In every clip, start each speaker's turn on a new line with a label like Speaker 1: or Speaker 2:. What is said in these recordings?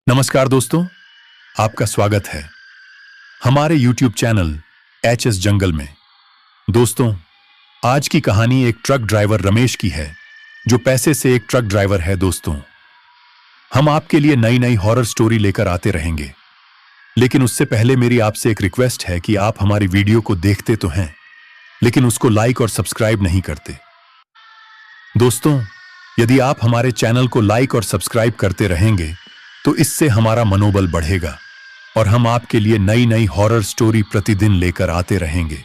Speaker 1: नमस्कार दोस्तों, आपका स्वागत है हमारे YouTube चैनल HS जंगल में। दोस्तों, आज की कहानी एक ट्रक ड्राइवर रमेश की है, जो पैसे से एक ट्रक ड्राइवर है। दोस्तों, हम आपके लिए नई नई हॉरर स्टोरी लेकर आते रहेंगे, लेकिन उससे पहले मेरी आपसे एक रिक्वेस्ट है कि आप हमारी वीडियो को देखते तो हैं, लेकिन उसको लाइक और सब्सक्राइब नहीं करते। दोस्तों, यदि आप हमारे चैनल को लाइक और सब्सक्राइब करते रहेंगे तो इससे हमारा मनोबल बढ़ेगा और हम आपके लिए नई नई हॉरर स्टोरी प्रतिदिन लेकर आते रहेंगे।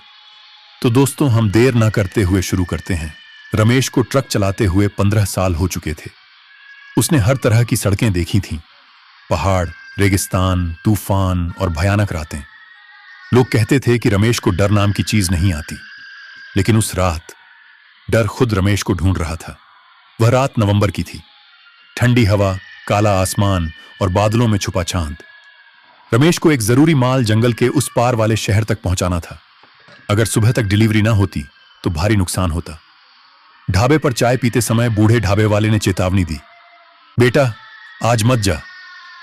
Speaker 1: तो दोस्तों, हम देर ना करते हुए शुरू करते हैं। रमेश को ट्रक चलाते हुए 15 साल हो चुके थे। उसने हर तरह की सड़कें देखी थीं, पहाड़, रेगिस्तान, तूफान और भयानक रातें। लोग कहते थे कि रमेश को डर नाम की चीज नहीं आती, लेकिन उस रात डर खुद रमेश को ढूंढ रहा था। वह रात नवंबर की थी। ठंडी हवा, काला आसमान और बादलों में छुपा चांद। रमेश को एक जरूरी माल जंगल के उस पार वाले शहर तक पहुंचाना था। अगर सुबह तक डिलीवरी ना होती तो भारी नुकसान होता। ढाबे पर चाय पीते समय बूढ़े ढाबे वाले ने चेतावनी दी, बेटा, आज मत जा।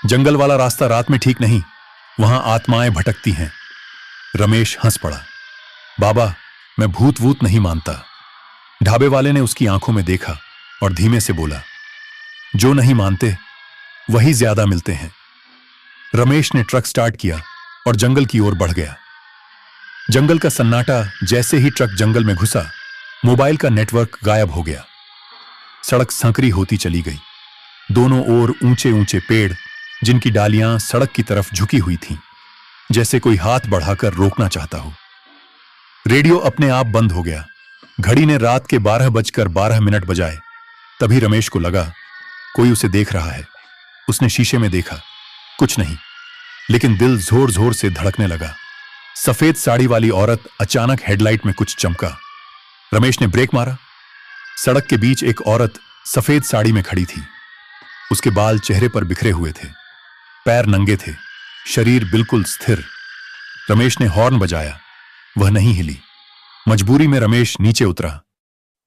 Speaker 1: जंगल वाला रास्ता रात में ठीक नहीं, वहां आत्माएं भटकती हैं। रमेश हंस पड़ा, बाबा, मैं भूत वूत नहीं मानता। ढाबे वाले ने उसकी आंखों में देखा और धीमे से बोला, जो नहीं मानते वही ज्यादा मिलते हैं। रमेश ने ट्रक स्टार्ट किया और जंगल की ओर बढ़ गया। जंगल का सन्नाटा जैसे ही ट्रक जंगल में घुसा, मोबाइल का नेटवर्क गायब हो गया। सड़क संकरी होती चली गई। दोनों ओर ऊंचे ऊंचे पेड़, जिनकी डालियां सड़क की तरफ झुकी हुई थीं, जैसे कोई हाथ बढ़ाकर रोकना चाहता हो। रेडियो अपने आप बंद हो गया। घड़ी ने रात के 12:12 बजाए। तभी रमेश को लगा कोई उसे देख रहा है। उसने शीशे में देखा, कुछ नहीं, लेकिन दिल जोर जोर से धड़कने लगा। सफेद साड़ी वाली औरत अचानक हेडलाइट में कुछ चमका। रमेश ने ब्रेक मारा। सड़क के बीच एक औरत सफेद साड़ी में खड़ी थी। उसके बाल चेहरे पर बिखरे हुए थे, पैर नंगे थे, शरीर बिल्कुल स्थिर। रमेश ने हॉर्न बजाया, वह नहीं हिली। मजबूरी में रमेश नीचे उतरा।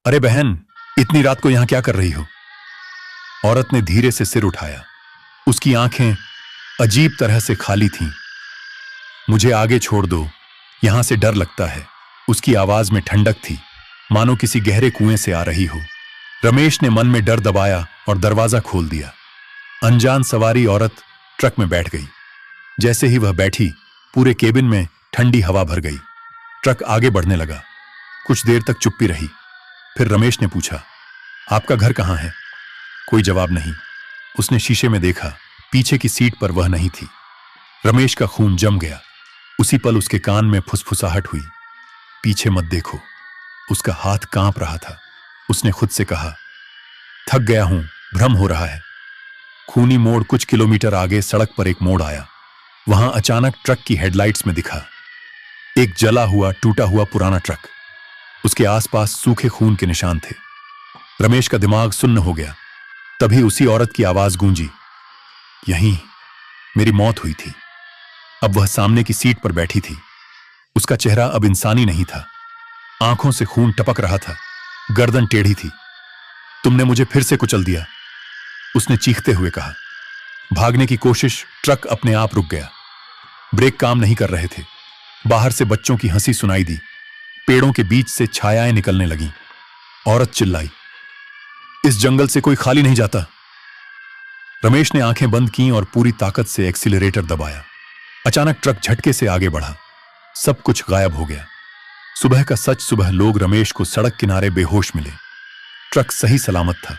Speaker 1: अरे बहन, इतनी रात को यहां क्या कर रही हो? औरत ने धीरे से सिर उठाया। उसकी आंखें अजीब तरह से खाली थीं। मुझे आगे छोड़ दो, यहां से डर लगता है। उसकी आवाज में ठंडक थी, मानो किसी गहरे कुएं से आ रही हो। रमेश ने मन में डर दबाया और दरवाजा खोल दिया। अनजान सवारी औरत ट्रक में बैठ गई। जैसे ही वह बैठी, पूरे केबिन में ठंडी हवा भर गई। ट्रक आगे बढ़ने लगा। कुछ देर तक चुप्पी रही। फिर रमेश ने पूछा, आपका घर कहां है? कोई जवाब नहीं। उसने शीशे में देखा, पीछे की सीट पर वह नहीं थी। रमेश का खून जम गया। उसी पल उसके कान में फुसफुसाहट हुई, पीछे मत देखो। उसका हाथ कांप रहा था। उसने खुद से कहा, थक गया हूं, भ्रम हो रहा है। खूनी मोड़ कुछ किलोमीटर आगे सड़क पर एक मोड़ आया। वहां अचानक ट्रक की हेडलाइट्स में दिखा एक जला हुआ, टूटा हुआ पुराना ट्रक। उसके आसपास सूखे खून के निशान थे। रमेश का दिमाग सुन्न हो गया। तभी उसी औरत की आवाज गूंजी, यहीं मेरी मौत हुई थी। अब वह सामने की सीट पर बैठी थी। उसका चेहरा अब इंसानी नहीं था। आंखों से खून टपक रहा था, गर्दन टेढ़ी थी। तुमने मुझे फिर से कुचल दिया, उसने चीखते हुए कहा। भागने की कोशिश, ट्रक अपने आप रुक गया। ब्रेक काम नहीं कर रहे थे। बाहर से बच्चों की हंसी सुनाई दी। पेड़ों के बीच से छायाएं निकलने लगीं। औरत चिल्लाई, इस जंगल से कोई खाली नहीं जाता। रमेश ने आंखें बंद की और पूरी ताकत से एक्सीलरेटर दबाया। अचानक ट्रक झटके से आगे बढ़ा। सब कुछ गायब हो गया। सुबह का सच, सुबह लोग रमेश को सड़क किनारे बेहोश मिले। ट्रक सही सलामत था।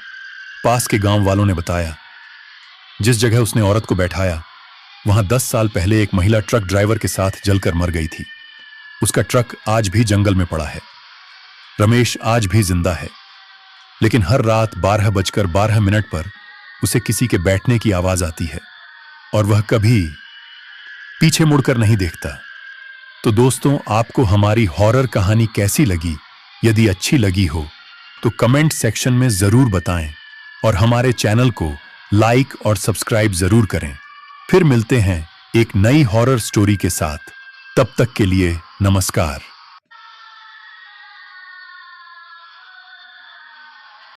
Speaker 1: पास के गांव वालों ने बताया, जिस जगह उसने औरत को बैठाया, वहां 10 साल पहले एक महिला ट्रक ड्राइवर के साथ जलकर मर गई थी। उसका ट्रक आज भी जंगल में पड़ा है। रमेश आज भी जिंदा है, लेकिन हर रात 12:12 पर उसे किसी के बैठने की आवाज आती है और वह कभी पीछे मुड़कर नहीं देखता। तो दोस्तों, आपको हमारी हॉरर कहानी कैसी लगी? यदि अच्छी लगी हो तो कमेंट सेक्शन में जरूर बताएं और हमारे चैनल को लाइक और सब्सक्राइब जरूर करें। फिर मिलते हैं एक नई हॉरर स्टोरी के साथ। तब तक के लिए नमस्कार।